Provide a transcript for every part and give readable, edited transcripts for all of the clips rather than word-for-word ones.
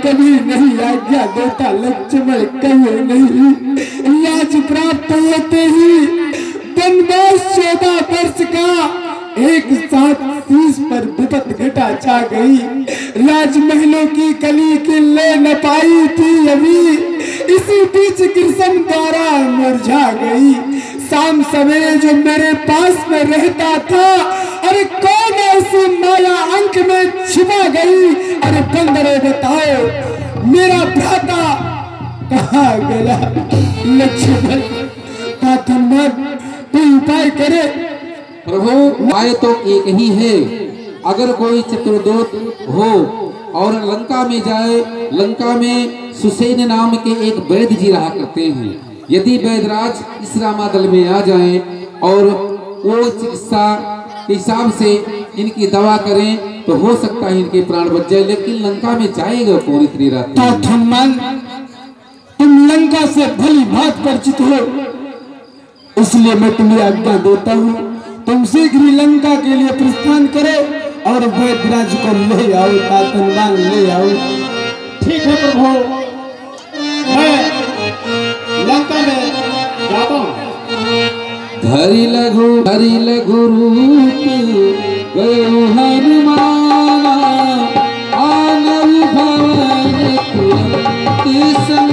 कभी नहीं आज्ञा देता लक्ष्मण, कभी नहीं। राज प्राप्त होते ही वनवास 14 वर्ष का एक साथ शीश पर विपत घटा छा गई। राजमहलों की कली की ले न पाई थी अभी, इसी बीच कृष्ण द्वारा मुरझा गई। शाम सवेरे जो मेरे पास में रहता था, अरे कौन ऐसी माया अंक में छिपा गई। अरे बंदरे बताओ मेरा भ्राता कहाँ गया। लक्ष्मण कोई उपाय करे। प्रभु उपाय तो एक ही है, अगर कोई चतुर्दूत हो और लंका में जाए। लंका में सुसेन नाम के एक वैद्य जी रहा करते हैं। यदि वैद्यराज इस रामादल में आ जाएं और वो चिकित्सा के हिसाब से इनकी दवा करें तो हो सकता है इनके प्राण बच जाए, लेकिन लंका में जाएगा पूरी त्रिरात्रि। तुम लंका से भली भांति परिचित हो, इसलिए मैं तुम्हें आज्ञा देता हूँ, तुम शीघ्र ही लंका के लिए प्रस्थान करो और वैद्यराज को ले आओ, तातनवान ले आओ। ठीक है प्रभु, मैं लंका में जाता हूँ। धरि लघु रूप गयो हनुमान, आनव भवन तुरंत संग।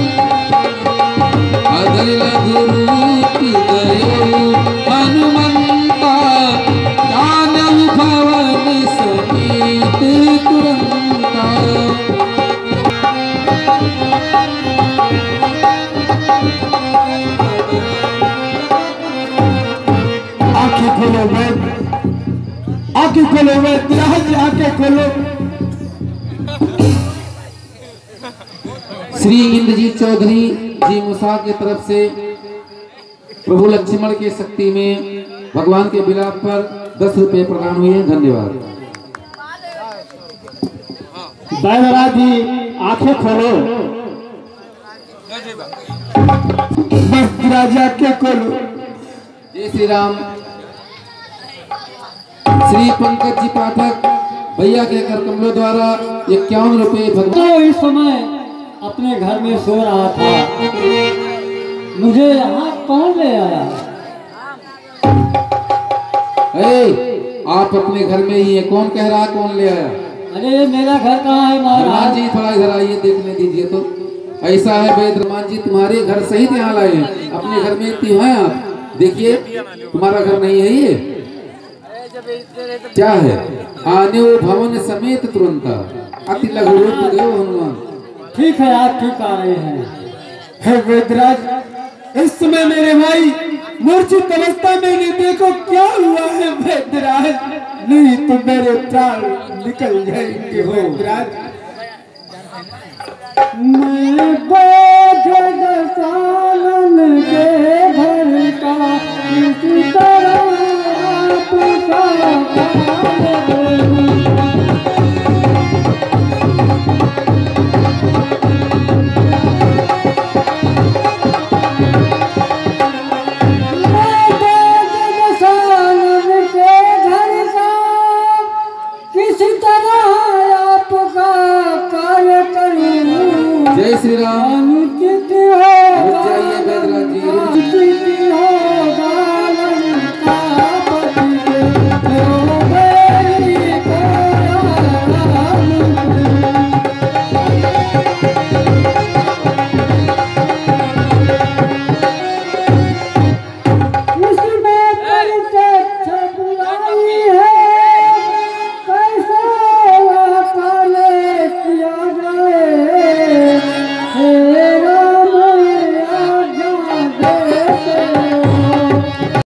धरि लघु रूप गयो हनुमंता, आनव भवन समेत तुरंता। आंखें खोलो वैद्य, आंखें खोलो वैद्यराज, आंखें खोलो। श्री इंद्रजीत चौधरी जी मुसा की तरफ से प्रभु लक्ष्मण की शक्ति में भगवान के विलाप पर 10 रुपए प्रदान हुए। धन्यवाद। वैद्यराज जी आंखें खोलो। वैद्यराज आंखें खोलो। जय श्री राम। श्री पंकज जी पाठक भैया के कर कमलों द्वारा 51 रुपए भगवान। तो इस समय अपने घर में सो रहा था, मुझे यहाँ कौन ले आया? आप अपने घर में ही है, कौन कह रहा कौन ले आया? अरे मेरा घर कहाँ है महाराज? जी थोड़ा इधर आइए, देखने दीजिए। तो ऐसा है वैद्यमान जी तुम्हारे घर सहित यहाँ लाए हैं, अपने घर में इतनी है आप। देखिए तुम्हारा घर नहीं है ये, क्या है? आने वो भवन समेत तुरंत, अति लघु रूप गयो हनुमान। ठीक है, आप ठीक आ रहे हैं। हे वैद्यराज, इस समय मेरे भाई मूर्छित अवस्था में नहीं, देखो क्या हुआ है वैद्यराज, नहीं तो मेरे प्राण निकल जाएंगे वैद्यराज। मैं बोझ सालन के घर का किसी तरह जय श्री राम। अनुचित जाइए वैद्यराज जी।